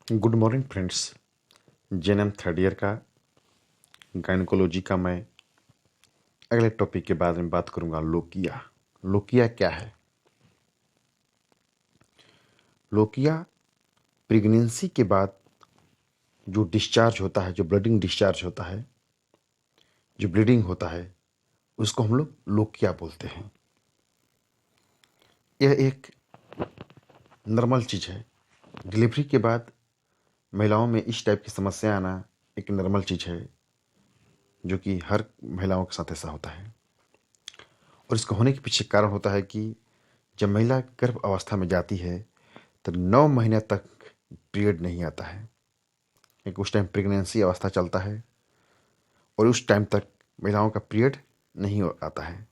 Good morning friends. GNM third year का gynaecology का मैं अगले टॉपिक के बारे में बात करूंगा। लोकिया। लोकिया क्या है? लोकिया प्रेगनेंसी के बाद जो डिस्चार्ज होता है, जो ब्लीडिंग डिस्चार्ज होता है, जो ब्लीडिंग होता है, उसको हम लोग लोकिया बोलते हैं। यह एक नॉर्मल चीज़ है। डिलीवरी के बाद महिलाओं में इस टाइप की समस्या आना एक नॉर्मल चीज़ है, जो कि हर महिलाओं के साथ ऐसा होता है। और इसका होने के पीछे कारण होता है कि जब महिला गर्भ अवस्था में जाती है तो 9 महीने तक पीरियड नहीं आता है, क्योंकि उस टाइम प्रेगनेंसी अवस्था चलता है और उस टाइम तक महिलाओं का पीरियड नहीं आता है।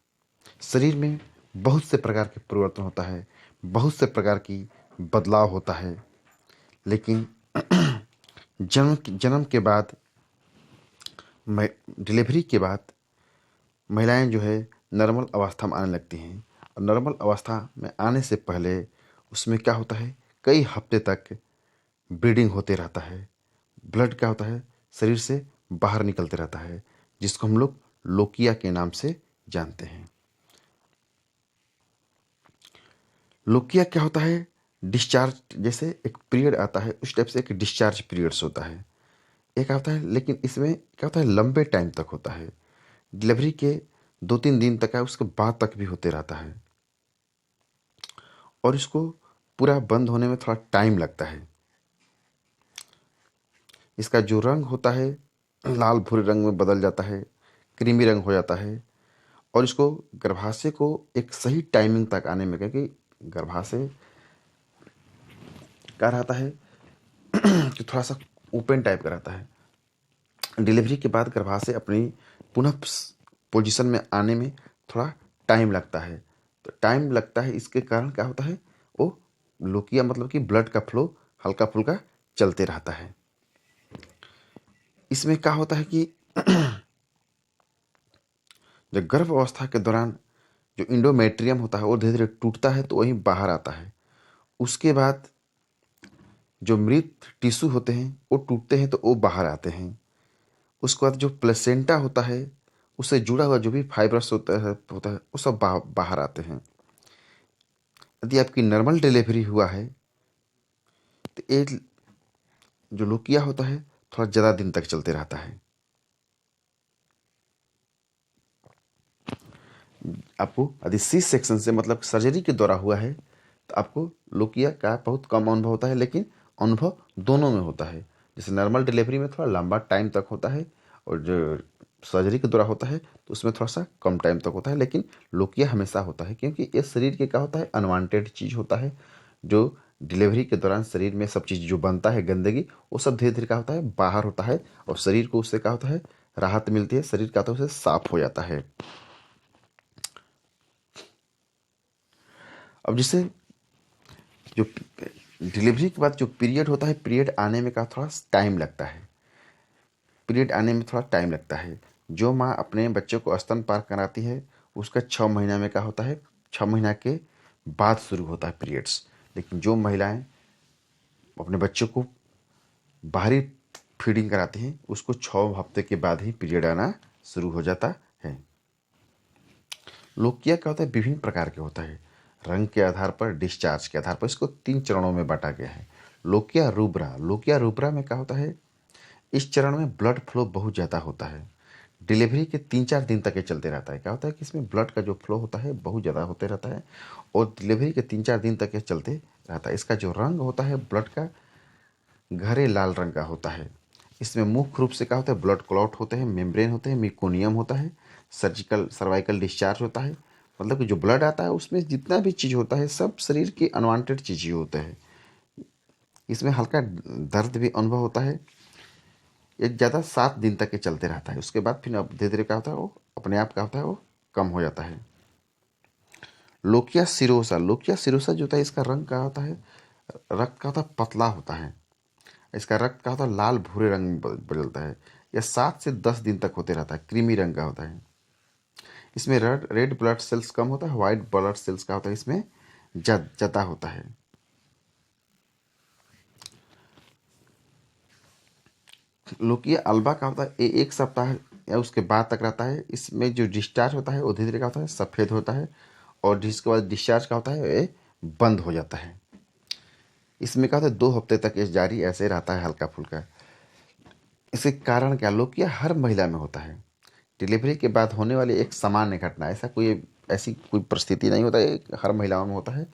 शरीर में बहुत से प्रकार के परिवर्तन होता है, बहुत से प्रकार की बदलाव होता है, लेकिन जन्म के बाद, डिलीवरी के बाद महिलाएं जो है नॉर्मल अवस्था में आने लगती हैं। और नॉर्मल अवस्था में आने से पहले उसमें क्या होता है, कई हफ्ते तक ब्लीडिंग होते रहता है। ब्लड क्या होता है, शरीर से बाहर निकलते रहता है, जिसको हम लोग लोकिया के नाम से जानते हैं। लोकिया क्या होता है? डिस्चार्ज, जैसे एक पीरियड आता है उस टाइप से एक डिस्चार्ज पीरियड्स होता है, एक आता है। लेकिन इसमें क्या होता है, लंबे टाइम तक होता है। डिलीवरी के 2-3 दिन तक है, उसके बाद तक भी होते रहता है। और इसको पूरा बंद होने में थोड़ा टाइम लगता है। इसका जो रंग होता है लाल भूरे रंग में बदल जाता है, क्रीमी रंग हो जाता है। और इसको गर्भाशय को एक सही टाइमिंग तक आने में, क्योंकि गर्भाशय क्या रहता है कि थोड़ा सा ओपन टाइप का रहता है। डिलीवरी के बाद गर्भाशय अपनी पुनः पोजीशन में आने में थोड़ा टाइम लगता है। तो टाइम लगता है, इसके कारण क्या होता है, वो लोकिया मतलब कि ब्लड का फ्लो हल्का फुल्का चलते रहता है। इसमें क्या होता है कि जब गर्भ अवस्था के दौरान जो इंडोमेट्रियम होता है वो धीरे धीरे टूटता है, तो वहीं बाहर आता है। उसके बाद जो मृत टिश्यू होते हैं वो टूटते हैं, तो वो बाहर आते हैं। उसके बाद जो प्लेसेंटा होता है, उससे जुड़ा हुआ जो भी फाइब्रस होता है वो सब बाहर आते हैं। यदि आपकी नॉर्मल डिलीवरी हुआ है तो ये जो लोकिया होता है थोड़ा ज़्यादा दिन तक चलते रहता है। आपको यदि सी सेक्शन से मतलब सर्जरी के द्वारा हुआ है तो आपको लोकिया का बहुत कम अनुभव होता है, लेकिन अनुभव दोनों में होता है। जैसे नॉर्मल डिलीवरी में थोड़ा लंबा टाइम तक होता है, और जो सर्जरी के द्वारा होता है तो उसमें थोड़ा सा कम टाइम तक होता है, लेकिन लोकिया हमेशा होता है। क्योंकि ये शरीर के क्या होता है, अनवांटेड चीज़ होता है। जो डिलीवरी के दौरान शरीर में सब चीज़ जो बनता है गंदगी, वो सब धीरे धीरे क्या होता है, बाहर होता है, और शरीर को उससे क्या होता है, राहत मिलती है। शरीर क्या होता है, उससे साफ हो जाता है। अब जैसे जो डिलीवरी के बाद जो पीरियड होता है, पीरियड आने में का थोड़ा टाइम लगता है। पीरियड आने में थोड़ा टाइम लगता है। जो माँ अपने बच्चों को स्तनपान कराती है उसका 6 महीना में क्या होता है, 6 महीना के बाद शुरू होता है पीरियड्स। लेकिन जो महिलाएं अपने बच्चों को बाहरी फीडिंग कराती हैं उसको 6 हफ्ते के बाद ही पीरियड आना शुरू हो जाता है। लोकिया क्या होता है, विभिन्न प्रकार के होता है। रंग के आधार पर, डिस्चार्ज के आधार पर इसको 3 चरणों में बांटा गया है। Lochia rubra. लोकिया रूब्रा में क्या होता है, इस चरण में ब्लड फ्लो बहुत ज़्यादा होता है। डिलीवरी के 3-4 दिन तक ये चलते रहता है। क्या होता है कि इसमें ब्लड का जो फ्लो होता है बहुत ज़्यादा होते रहता है, और डिलीवरी के 3-4 दिन तक ये चलते रहता है। इसका जो रंग होता है ब्लड का गहरे लाल रंग का होता है। इसमें मुख्य रूप से क्या होता है, ब्लड क्लॉट होते हैं, मेम्ब्रेन होते हैं, मिकोनियम होता है, सर्वाइकल डिस्चार्ज होता है। मतलब कि जो ब्लड आता है उसमें जितना भी चीज़ होता है सब शरीर की अनवांटेड चीज़ ही होता है। इसमें हल्का दर्द भी अनुभव होता है। ये ज़्यादा 7 दिन तक ये चलते रहता है। उसके बाद फिर अब धीरे धीरे क्या होता है, वो अपने आप क्या होता है, वो कम हो जाता है। Lochia serosa. लोकिया सिरोसा जो होता है इसका रंग क्या होता है, रक्त का होता है पतला होता है। इसका रक्त का होता है लाल भूरे रंग में बदलता है। यह 7 से 10 दिन तक होते रहता है। क्रीमी रंग का होता है। इसमें रेड रेड ब्लड सेल्स कम होता है, व्हाइट ब्लड सेल्स का होता है इसमें ज़्यादा होता है। लोकिया अल्बा का होता है ये 1 सप्ताह या उसके बाद तक रहता है। इसमें जो डिस्चार्ज होता है वो धीरे धीरे का होता है सफ़ेद होता है, और जिसके बाद डिस्चार्ज का होता है ये बंद हो जाता है। इसमें क्या होता है 2 हफ्ते तक ये जारी ऐसे रहता है हल्का फुल्का। इसके कारण क्या, लोकिया हर महिला में होता है। डिलीवरी के बाद होने वाली एक सामान्य घटना, ऐसी कोई परिस्थिति नहीं होता है, हर महिलाओं में होता है।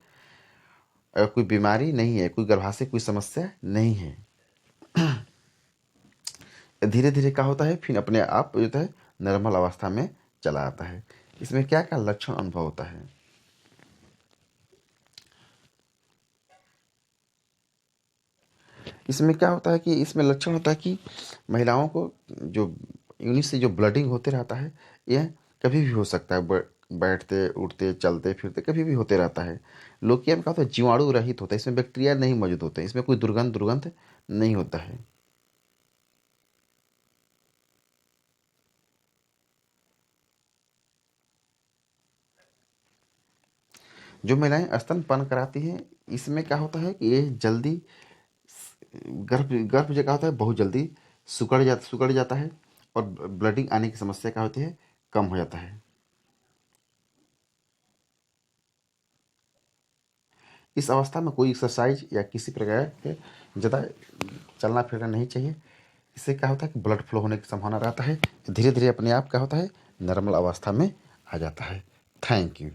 कोई बीमारी नहीं है, कोई गर्भाशय कोई समस्या नहीं है। धीरे धीरे क्या होता है फिर अपने आप जो होता है नॉर्मल अवस्था में चला आता है। इसमें क्या क्या लक्षण अनुभव होता है। इसमें क्या होता है कि इसमें लक्षण होता है कि महिलाओं को जो यूनिट से जो ब्लडिंग होते रहता है, यह कभी भी हो सकता है। बैठते उठते चलते फिरते कभी भी होते रहता है। लोकिया में क्या होता है जीवाणु रहित होता है, इसमें बैक्टीरिया नहीं मौजूद होते हैं, इसमें कोई दुर्गंध दुर्गंध नहीं होता है। जो महिलाएं स्तनपान कराती हैं, इसमें क्या होता है कि ये जल्दी गर्भ गर्भ जो क्या होता है बहुत जल्दी सुकड़ जाता है, और ब्लडिंग आने की समस्या क्या होती है कम हो जाता है। इस अवस्था में कोई एक्सरसाइज या किसी प्रकार के ज़्यादा चलना फिरना नहीं चाहिए। इससे क्या होता है कि ब्लड फ्लो होने की संभावना रहता है, धीरे धीरे अपने आप क्या होता है नॉर्मल अवस्था में आ जाता है। Thank you.